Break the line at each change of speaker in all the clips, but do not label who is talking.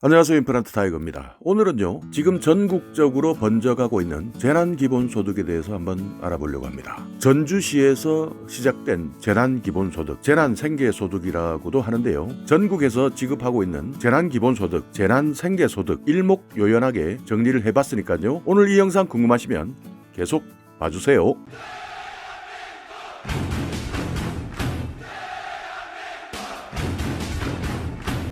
안녕하세요. 임플란트 타이거입니다. 오늘은요, 지금 전국적으로 번져가고 있는 재난기본소득에 대해서 한번 알아보려고 합니다. 전주시에서 시작된 재난기본소득, 재난생계소득이라고도 하는데요. 전국에서 지급하고 있는 재난기본소득, 재난생계소득 일목요연하게 정리를 해봤으니까요. 오늘 이 영상 궁금하시면 계속 봐주세요.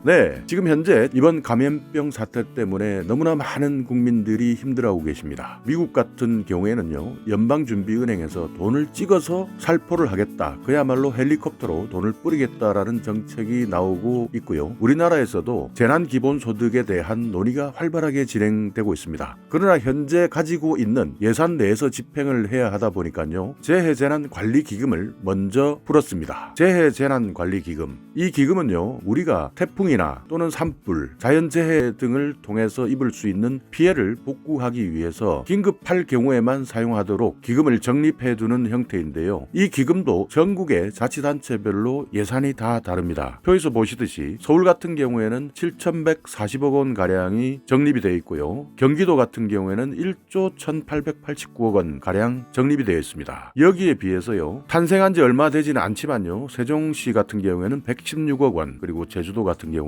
네, 지금 현재 이번 감염병 사태 때문에 너무나 많은 국민들이 힘들어하고 계십니다. 미국 같은 경우에는요, 연방준비은행에서 돈을 찍어서 살포를 하겠다, 그야말로 헬리콥터로 돈을 뿌리겠다라는 정책이 나오고 있고요. 우리나라에서도 재난기본소득에 대한 논의가 활발하게 진행되고 있습니다. 그러나 현재 가지고 있는 예산 내에서 집행을 해야 하다 보니까요, 재해재난관리기금을 먼저 풀었습니다. 재해재난관리기금, 이 기금은요, 우리가 태풍이나 또는 산불, 자연재해 등을 통해서 입을 수 있는 피해를 복구하기 위해서 긴급할 경우에만 사용하도록 기금을 적립해두는 형태인데요. 이 기금도 전국의 자치단체별로 예산이 다 다릅니다. 표에서 보시듯이 서울 같은 경우에는 7,140억 원 가량이 적립이 되어 있고요. 경기도 같은 경우에는 1조 1,889억 원 가량 적립이 되어 있습니다. 여기에 비해서요, 탄생한 지 얼마 되지는 않지만요, 세종시 같은 경우에는 116억 원, 그리고 제주도 같은 경우에는요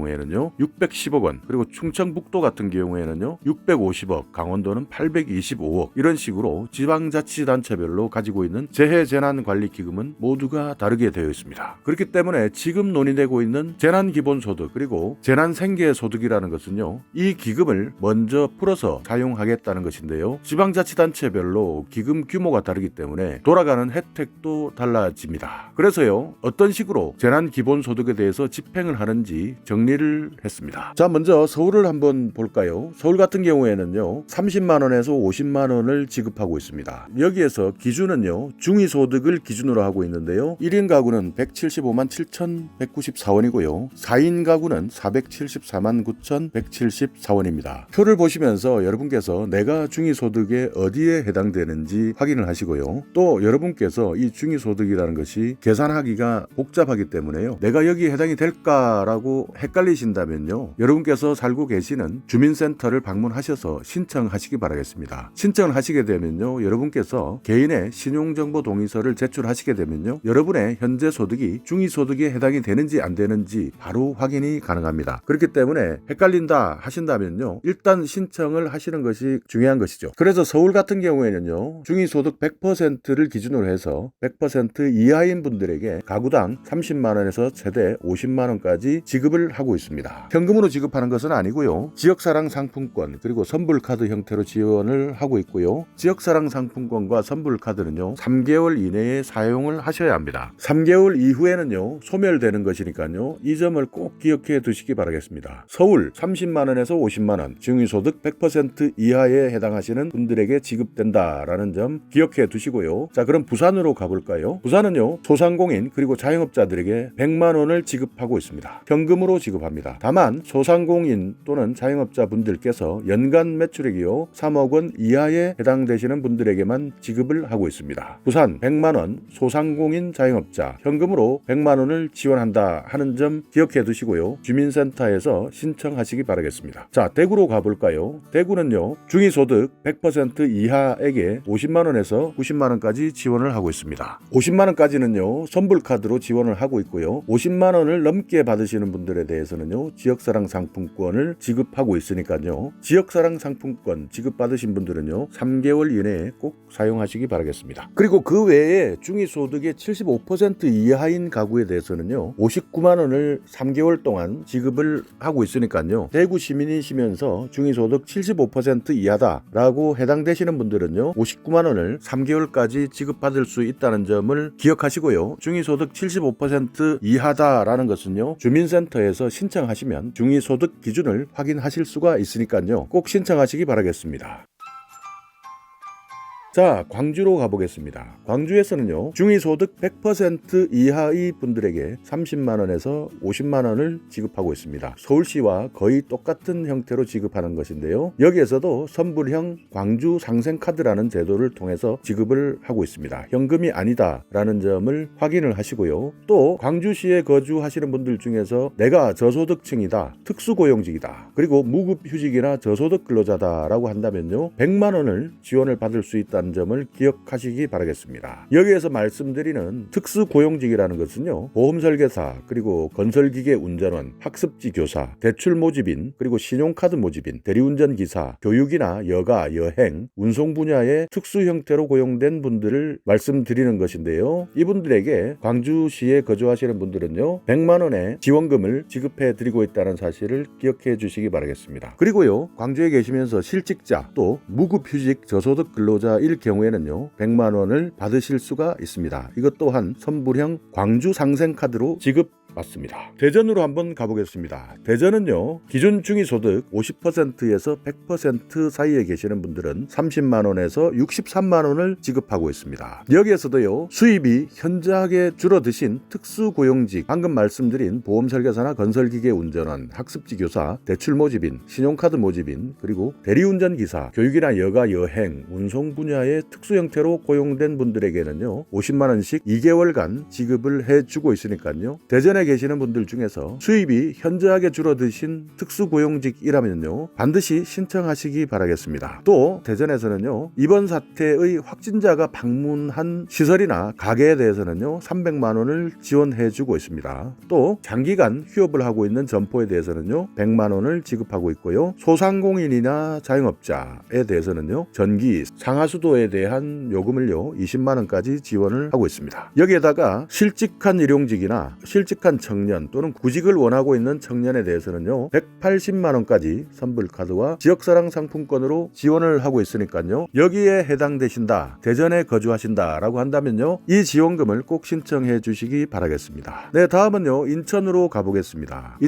610억 원, 그리고 충청북도 같은 경우에는요 650억, 강원도는 825억, 이런 식으로 지방자치단체별로 가지고 있는 재해재난관리기금은 모두가 다르게 되어 있습니다. 그렇기 때문에 지금 논의되고 있는 재난기본소득 그리고 재난생계소득이라는 것은요, 이 기금을 먼저 풀어서 사용하겠다는 것인데요, 지방자치단체별로 기금 규모가 다르기 때문에 돌아가는 혜택도 달라집니다. 그래서요, 어떤 식으로 재난기본소득에 대해서 집행을 하는지 정리를 했습니다. 자, 먼저 서울을 한번 볼까요? 서울 같은 경우에는요, 30만 원에서 50만 원을 지급하고 있습니다. 여기에서 기준은요, 중위소득을 기준으로 하고 있는데요, 1인 가구는 175만 7,194원이고요 4인 가구는 474만 9,174원입니다 표를 보시면서 여러분께서 내가 중위소득에 어디에 해당되는지 확인을 하시고요, 또 여러분께서 이 중위소득이라는 것이 계산하기가 복잡하기 때문에요, 내가 여기에 해당이 될까라고 헷갈리신다면요, 여러분께서 살고 계시는 주민센터를 방문하셔서 신청하시기 바라겠습니다. 신청을 하시게 되면요, 여러분께서 개인의 신용정보 동의서를 제출하시게 되면요, 여러분의 현재 소득이 중위소득에 해당이 되는지 안 되는지 바로 확인이 가능합니다. 그렇기 때문에 헷갈린다 하신다면요, 일단 신청을 하시는 것이 중요한 것이죠. 그래서 서울 같은 경우에는요, 중위소득 100%를 기준으로 해서 100% 이하인 분들에게 가구당 30만 원에서 최대 50만 원까지 지급을 하고 있습니다. 현금으로 지급하는 것은 아니고요, 지역사랑 상품권 그리고 선불카드 형태로 지원을 하고 있고요, 지역사랑 상품권과 선불카드는요 3개월 이내에 사용을 하셔야 합니다. 3개월 이후에는요 소멸되는 것이니까요, 이 점을 꼭 기억해 두시기 바라겠습니다. 서울 30만 원에서 50만 원 중위소득 100% 이하에 해당하시는 분들에게 지급된다라는 점 기억해 두시고요. 자, 그럼 부산으로 가볼까요? 부산은요, 소상공인 그리고 자영업자들에게 100만 원을 지급하고 있습니다. 현금으로 지급합니다. 다만 소상공인 또는 자영업자 분들께서 연간 매출액이요 3억 원 이하에 해당되시는 분들에게만 지급을 하고 있습니다. 부산 100만 원, 소상공인 자영업자 현금으로 100만 원을 지원한다 하는 점 기억해 두시고요, 주민센터에서 신청하시기 바라겠습니다. 자, 대구로 가볼까요? 대구는요, 중위소득 100% 이하에게 50만 원에서 90만 원까지 지원을 하고 있습니다. 50만 원까지는요 선불카드로 지원을 하고 있고요, 50만 원을 넘게 받으시는 분들에 대해서는요 지역사랑 상품권을 지급하고 있으니까요, 지역사랑 상품권 지급받으신 분들은요 3개월 이내에 꼭 사용하시기 바라겠습니다. 그리고 그 외에 중위소득의 75% 이하인 가구에 대해서는요 59만 원을 3개월 동안 지급을 하고 있으니까요, 대구 시민이시면서 중위소득 75% 이하다라고 해당되시는 분들은요 59만 원을 3개월까지 지급받을 수 있다는 점을 기억하시고요, 중위소득 75% 이하다라는 것은요 주민센터에서 신청하시면 중위소득 기준을 확인하실 수가 있으니까요, 꼭 신청하시기 바라겠습니다. 자, 광주로 가보겠습니다. 광주에서는요, 중위소득 100% 이하의 분들에게 30만원에서 50만원을 지급하고 있습니다. 서울시와 거의 똑같은 형태로 지급하는 것인데요, 여기에서도 선불형 광주 상생카드라는 제도를 통해서 지급을 하고 있습니다. 현금이 아니다라는 점을 확인을 하시고요. 또 광주시에 거주하시는 분들 중에서 내가 저소득층이다, 특수고용직이다, 그리고 무급휴직이나 저소득 근로자다라고 한다면요, 100만원을 지원을 받을 수 있다는 점을 기억하시기 바라겠습니다. 여기에서 말씀드리는 특수고용직이라는 것은요, 보험설계사, 그리고 건설기계 운전원, 학습지 교사, 대출 모집인, 그리고 신용카드 모집인, 대리운전기사, 교육이나 여가, 여행, 운송 분야의 특수 형태로 고용된 분들을 말씀드리는 것인데요, 이분들에게 광주시에 거주하시는 분들은요, 100만원의 지원금을 지급해 드리고 있다는 사실을 기억해 주시기 바라겠습니다. 그리고요, 광주에 계시면서 실직자, 또 무급휴직 저소득 근로자일 경우에는요, 100만원을 받으실 수가 있습니다. 이것 또한 선불형 광주 상생카드로 지급받습니다. 대전으로 한번 가보겠습니다. 대전은요, 기준 중위소득 50%에서 100% 사이에 계시는 분들은 30만원에서 63만원을 지급하고 있습니다. 여기에서도요, 수입이 현저하게 줄어드신 특수고용직, 방금 말씀드린 보험설계사나 건설기계 운전원, 학습지 교사, 대출 모집인, 신용카드 모집인, 그리고 대리운전기사, 교육이나 여가, 여행, 운송 분야의 특수 형태로 고용된 분들에게는요, 50만원씩 2개월간 지급을 해주고 있으니까요, 대전에 계시는 분들 중에서 수입이 현저하게 줄어드신 특수고용직이라면요, 반드시 신청하시기 바라겠습니다. 또 대전에서는요, 이번 사태의 확진자가 방문한 시설이나 가게에 대해서는요, 300만원을 지원해주고 있습니다. 또 장기간 휴업을 하고 있는 점포에 대해서는요, 100만원을 지급하고 있고요, 소상공인이나 자영업자에 대해서는요, 전기, 상하수도에 대한 요금을요, 20만원까지 지원을 하고 있습니다. 여기에다가 실직한 일용직이나 실직한 청년 또는 구직을 원하고 있는 청년에 대해서는요, 180만원까지 선불카드와 지역사랑 상품권으로 지원을 하고 있으니까요, 여기에 해당되신다, 대전에 거주하신다 라고 한다면요, 이 지원금을 꼭 신청해 주시기 바라겠습니다. 네, 다음은요, 인천으로 가보겠습니다.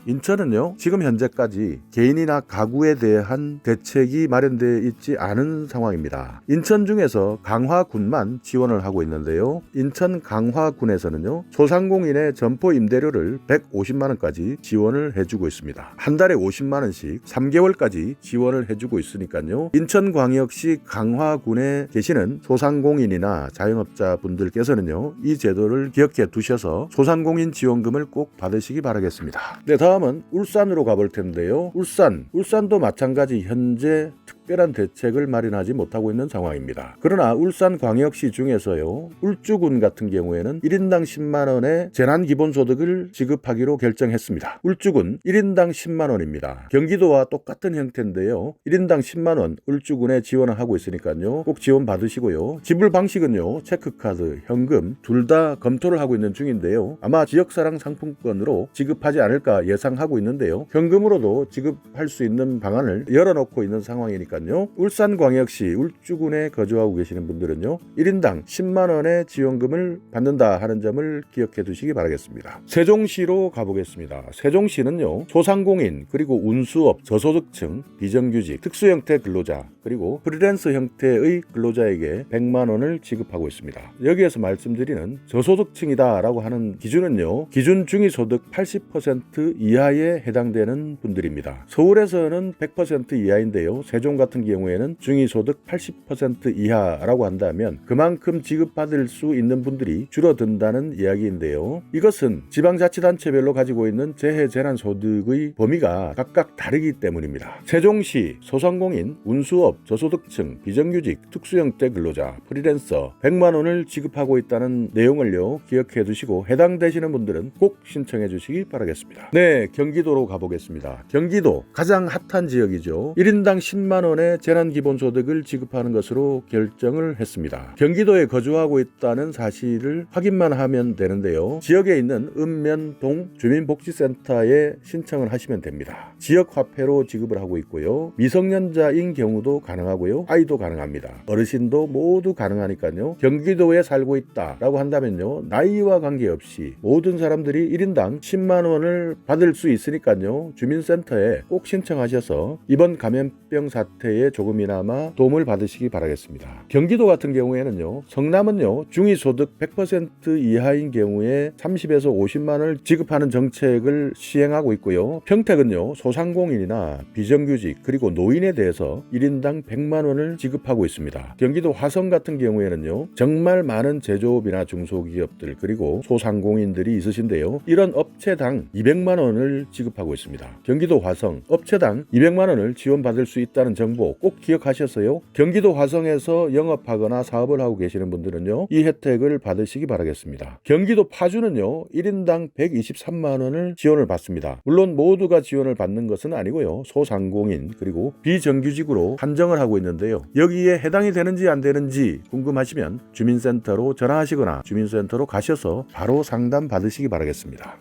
인천은요, 지금 현재까지 개인이나 가구에 대한 대책이 마련되어 있지 않은 상황입니다. 인천 중에서 강화군만 지원을 하고 있는데요, 인천 강화군에서는요, 소상공인의 점포 임대료를 150만원까지 지원을 해주고 있습니다. 한 달에 50만원씩 3개월까지 지원을 해주고 있으니까요, 인천광역시 강화군에 계시는 소상공인이나 자영업자 분들께서는요, 이 제도를 기억해 두셔서 소상공인 지원금을 꼭 받으시기 바라겠습니다. 네, 다음은 울산으로 가볼 텐데요, 울산도 마찬가지 현재 특별한 대책을 마련하지 못하고 있는 상황입니다. 그러나 울산광역시 중에서요, 울주군 같은 경우에는 1인당 10만원의 재난기본소득을 지급하기로 결정했습니다. 울주군 1인당 10만원입니다. 경기도와 똑같은 형태인데요, 1인당 10만원 울주군에 지원을 하고 있으니까요, 꼭 지원 받으시고요. 지불 방식은요, 체크카드, 현금 둘 다 검토를 하고 있는 중인데요, 아마 지역사랑 상품권으로 지급하지 않을까 예상하고 있는데요, 현금으로도 지급할 수 있는 방안을 열어놓고 있는 상황이니까요, 울산광역시 울주군에 거주하고 계시는 분들은요, 1인당 10만원의 지원금을 받는다 하는 점을 기억해 두시기 바라겠습니다. 세종시로 가보겠습니다. 세종시는요, 소상공인, 그리고 운수업, 저소득층, 비정규직, 특수형태 근로자, 그리고 프리랜서 형태의 근로자에게 100만원을 지급하고 있습니다. 여기에서 말씀드리는 저소득층이다 라고 하는 기준은요, 기준 중위소득 80% 이하에 해당되는 분들입니다. 서울에서는 100% 이하인데요, 세종 같은 경우에는 중위소득 80% 이하라고 한다면 그만큼 지급받을 수 있는 분들이 줄어든다는 이야기인데요, 이것은 지방자치단체별로 가지고 있는 재해재난소득의 범위가 각각 다르기 때문입니다. 세종시 소상공인, 운수업, 저소득층, 비정규직, 특수형태 근로자, 프리랜서 100만원을 지급하고 있다는 내용을요, 기억해 두시고 해당되시는 분들은 꼭 신청해 주시기 바라겠습니다. 네, 경기도로 가보겠습니다. 경기도 가장 핫한 지역이죠. 1인당 10만원의 재난기본소득을 지급하는 것으로 결정을 했습니다. 경기도에 거주하고 있다는 사실을 확인만 하면 되는데요, 지역에 있는 읍면동 주민복지센터에 신청을 하시면 됩니다. 지역화폐로 지급을 하고 있고요, 미성년자인 경우도 가능하고요, 아이도 가능합니다. 어르신도 모두 가능하니까요, 경기도에 살고 있다라고 한다면요, 나이와 관계없이 모든 사람들이 1인당 10만원을 받을 수 있으니까요, 주민센터에 꼭 신청하셔서 이번 감염병 사태 형태에 조금이나마 도움을 받으시기 바라겠습니다. 경기도 같은 경우에는요, 성남은요 중위소득 100% 이하인 경우에 30에서 50만 원을 지급하는 정책을 시행하고 있고요. 평택은요 소상공인이나 비정규직 그리고 노인에 대해서 1인당 100만 원을 지급하고 있습니다. 경기도 화성 같은 경우에는요 정말 많은 제조업이나 중소기업들 그리고 소상공인들이 있으신데요. 이런 업체당 200만 원을 지급하고 있습니다. 경기도 화성 업체당 200만 원을 지원받을 수 있다는 정보 꼭 기억하셨어요? 경기도 화성에서 영업하거나 사업을 하고 계시는 분들은요 이 혜택을 받으시기 바라겠습니다. 경기도 파주는요 1인당 123만 원을 지원을 받습니다. 물론 모두가 지원을 받는 것은 아니고요. 소상공인 그리고 비정규직으로 한정을 하고 있는데요. 여기에 해당이 되는지 안 되는지 궁금하시면 주민센터로 전화하시거나 주민센터로 가셔서 바로 상담 받으시기 바라겠습니다.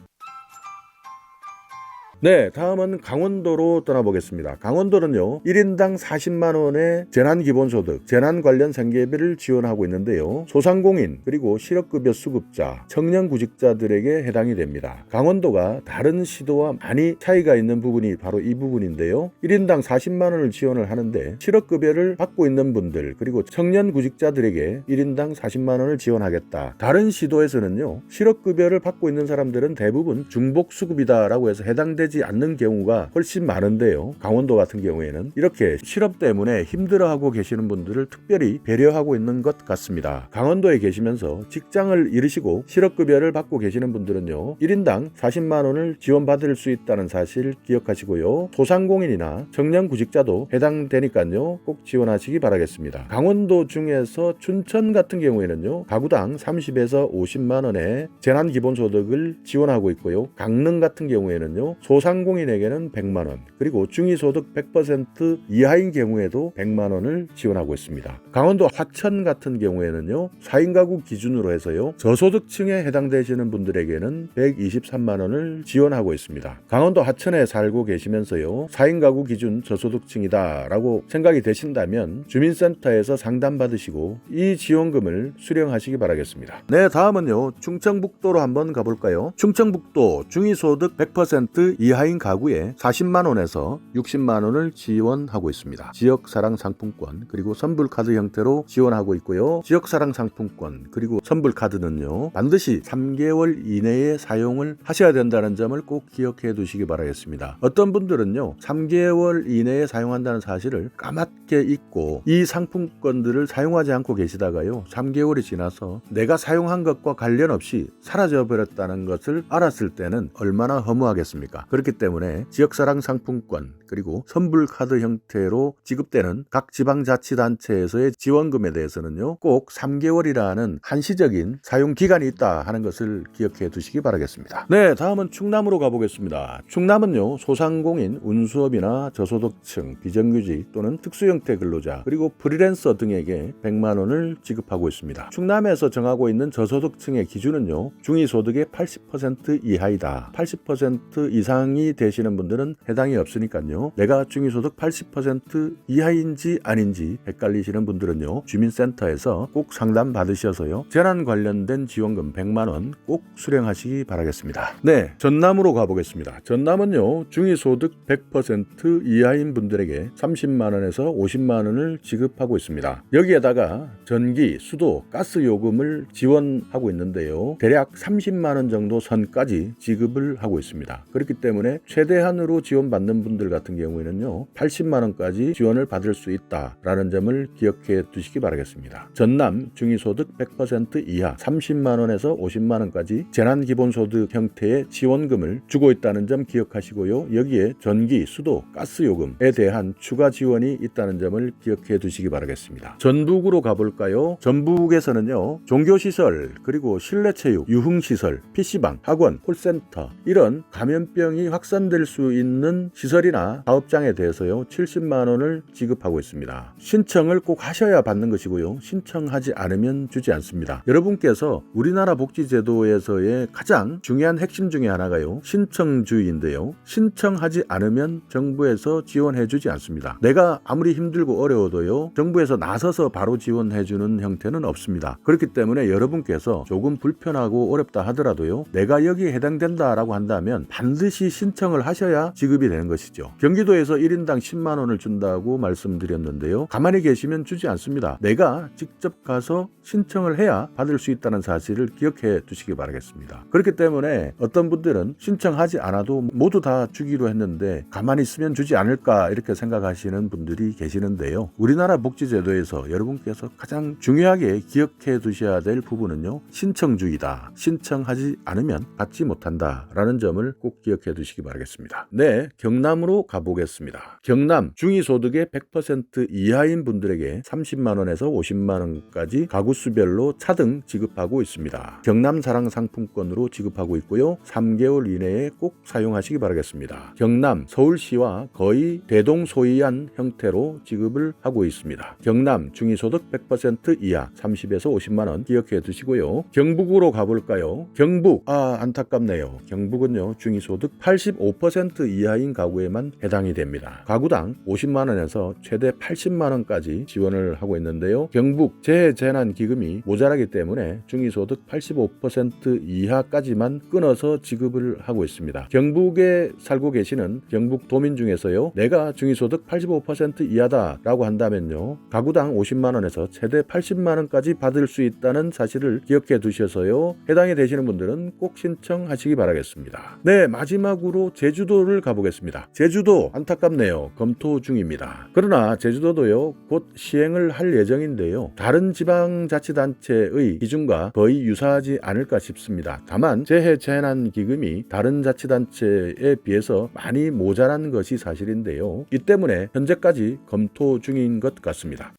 네, 다음은 강원도로 떠나보겠습니다. 강원도는요 1인당 40만 원의 재난기본소득, 재난 관련 생계비를 지원하고 있는데요. 소상공인 그리고 실업급여 수급자, 청년구직자들에게 해당이 됩니다. 강원도가 다른 시도와 많이 차이가 있는 부분이 바로 이 부분인데요. 1인당 40만 원을 지원을 하는데 실업급여를 받고 있는 분들 그리고 청년구직자들에게 1인당 40만 원을 지원하겠다. 다른 시도에서는요 실업급여를 받고 있는 사람들은 대부분 중복수급이다라고 해서 해당되지 않는 경우가 훨씬 많은데요. 강원도 같은 경우에는 이렇게 실업 때문에 힘들어하고 계시는 분들을 특별히 배려하고 있는 것 같습니다. 강원도에 계시면서 직장을 잃으시고 실업급여를 받고 계시는 분들은요 1인당 40만 원을 지원받을 수 있다는 사실 기억하시고요. 소상공인이나 청년구직자도 해당되니까요 꼭 지원하시기 바라겠습니다. 강원도 중에서 춘천 같은 경우에는요 가구당 30에서 50만 원의 재난기본소득을 지원하고 있고요. 강릉 같은 경우에는요 소상공인에게는 100만 원 그리고 중위소득 100% 이하인 경우에도 100만 원을 지원하고 있습니다. 강원도 하천 같은 경우에는요 4인 가구 기준으로 해서요 저소득층에 해당되시는 분들에게는 123만 원을 지원하고 있습니다. 강원도 하천에 살고 계시면서요 4인 가구 기준 저소득층이다 라고 생각이 되신다면 주민센터에서 상담받으시고 이 지원금을 수령하시기 바라겠습니다. 네, 다음은요 충청북도로 한번 가볼까요? 충청북도 중위소득 100% 이하인 가구에 40만 원에서 60만 원을 지원하고 있습니다. 지역사랑 상품권 그리고 선불카드 형태로 지원하고 있고요. 지역사랑 상품권 그리고 선불카드는요 반드시 3개월 이내에 사용을 하셔야 된다는 점을 꼭 기억해 두시기 바라겠습니다. 어떤 분들은요 3개월 이내에 사용한다는 사실을 까맣게 잊고 이 상품권들을 사용하지 않고 계시다가요 3개월이 지나서 내가 사용한 것과 관련 없이 사라져 버렸다는 것을 알았을 때는 얼마나 허무하겠습니까? 그렇기 때문에 지역사랑 상품권 그리고 선불카드 형태로 지급되는 각 지방자치단체에서의 지원금에 대해서는요 꼭 3개월이라는 한시적인 사용기간이 있다 하는 것을 기억해 두시기 바라겠습니다. 네, 다음은 충남으로 가보겠습니다. 충남은요 소상공인, 운수업이나 저소득층, 비정규직 또는 특수형태 근로자 그리고 프리랜서 등에게 100만 원을 지급하고 있습니다. 충남에서 정하고 있는 저소득층의 기준은요 중위소득의 80% 이하이다. 80% 이상이 되시는 분들은 해당이 없으니까요. 내가 중위소득 80% 이하인지 아닌지 헷갈리시는 분들은요. 주민센터에서 꼭 상담 받으셔서요. 재난 관련된 지원금 100만 원 꼭 수령하시기 바라겠습니다. 네, 전남으로 가보겠습니다. 전남은요. 중위소득 100% 이하인 분들에게 30만 원에서 50만 원을 지급하고 있습니다. 여기에다가 전기, 수도, 가스 요금을 지원하고 있는데요. 대략 30만 원 정도 선까지 지급을 하고 있습니다. 그렇기 때문에 최대한으로 지원받는 분들 같은 경우에는요 80만 원까지 지원을 받을 수 있다라는 점을 기억해 두시기 바라겠습니다. 전남 중위소득 100% 이하 30만 원에서 50만 원까지 재난기본소득 형태의 지원금을 주고 있다는 점 기억하시고요. 여기에 전기, 수도, 가스 요금에 대한 추가 지원이 있다는 점을 기억해 두시기 바라겠습니다. 전북으로 가볼까요? 전북에서는요 종교시설 그리고 실내체육, 유흥시설, PC방, 학원, 콜센터 이런 감염병이 확산될 수 있는 시설이나 사업장에 대해서요 70만 원을 지급하고 있습니다. 신청을 꼭 하셔야 받는 것이고요. 신청하지 않으면 주지 않습니다. 여러분께서 우리나라 복지제도에서의 가장 중요한 핵심 중에 하나가요 신청주의인데요. 신청하지 않으면 정부에서 지원해 주지 않습니다. 내가 아무리 힘들고 어려워도요 정부에서 나서서 바로 지원해 주는 형태는 없습니다. 그렇기 때문에 여러분께서 조금 불편하고 어렵다 하더라도요 내가 여기에 해당된다라고 한다면 반드시 신청을 하셔야 지급이 되는 것이죠. 경기도에서 1인당 10만 원을 준다고 말씀드렸는데요. 가만히 계시면 주지 않습니다. 내가 직접 가서 신청을 해야 받을 수 있다는 사실을 기억해 두시기 바라겠습니다. 그렇기 때문에 어떤 분들은 신청하지 않아도 모두 다 주기로 했는데 가만히 있으면 주지 않을까 이렇게 생각하시는 분들이 계시는데요. 우리나라 복지제도에서 여러분께서 가장 중요하게 기억해 두셔야 될 부분은요, 신청주의다. 신청하지 않으면 받지 못한다 라는 점을 꼭 기억해 두시기 바라겠습니다. 네, 경남으로 가보겠습니다. 경남 중위소득의 100% 이하인 분들에게 30만 원에서 50만 원까지 가구수별로 차등 지급하고 있습니다. 경남 사랑 상품권으로 지급하고 있고요. 3개월 이내에 꼭 사용하시기 바라겠습니다. 경남 서울시와 거의 대동소이한 형태로 지급을 하고 있습니다. 경남 중위소득 100% 이하 30에서 50만 원 기억해 두시고요. 경북으로 가볼까요? 경북, 안타깝네요. 경북은요, 중위소득 85% 이하인 가구에만 해당이 됩니다. 가구당 50만 원에서 최대 80만 원까지 지원을 하고 있는데요. 경북 재해재난기금이 모자라기 때문에 중위소득 85% 이하까지만 끊어서 지급을 하고 있습니다. 경북에 살고 계시는 경북 도민 중에서요, 내가 중위소득 85% 이하다라고 한다면요, 가구당 50만 원에서 최대 80만 원까지 받을 수 있다는 사실을 기억해 두셔서요, 해당이 되시는 분들은 꼭 신청하시기 바라겠습니다. 네, 마지막으로 제주도를 가보겠습니다. 제주도 안타깝네요. 검토 중입니다. 그러나 제주도도요, 곧 시행을 할 예정인데요. 다른 지방자치단체의 기준과 거의 유사하지 않을까 싶습니다. 다만 재해재난기금이 다른 자치단체에 비해서 많이 모자란 것이 사실인데요. 이 때문에 현재까지 검토 중인 것 같습니다.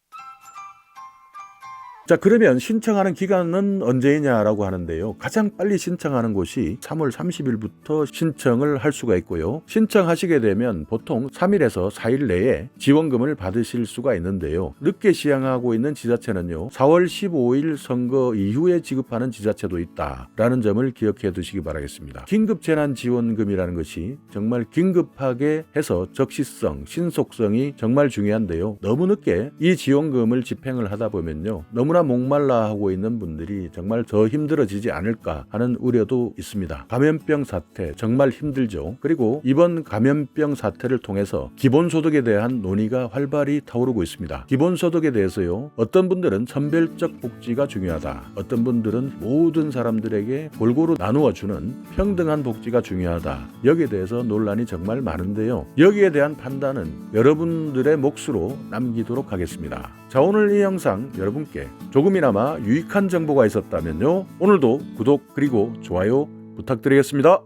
자, 그러면 신청하는 기간은 언제냐라고 하는데요. 가장 빨리 신청하는 곳이 3월 30일부터 신청을 할 수가 있고요. 신청하시게 되면 보통 3일에서 4일 내에 지원금을 받으실 수가 있는데요. 늦게 시행하고 있는 지자체는요, 4월 15일 선거 이후에 지급하는 지자체도 있다라는 점을 기억해 두시기 바라겠습니다. 긴급재난지원금이라는 것이 정말 긴급하게 해서 적시성, 신속성이 정말 중요한데요. 너무 늦게 이 지원금을 집행을 하다 보면요, 너무나 목말라 하고 있는 분들이 정말 더 힘들어지지 않을까 하는 우려도 있습니다. 감염병 사태 정말 힘들죠. 그리고 이번 감염병 사태를 통해서 기본소득에 대한 논의가 활발히 타오르고 있습니다. 기본소득에 대해서요, 어떤 분들은 선별적 복지가 중요하다, 어떤 분들은 모든 사람들에게 골고루 나누어 주는 평등한 복지가 중요하다, 여기에 대해서 논란이 정말 많은데요. 여기에 대한 판단은 여러분들의 몫으로 남기도록 하겠습니다. 자, 오늘 이 영상 여러분께 조금이나마 유익한 정보가 있었다면요, 오늘도 구독 그리고 좋아요 부탁드리겠습니다.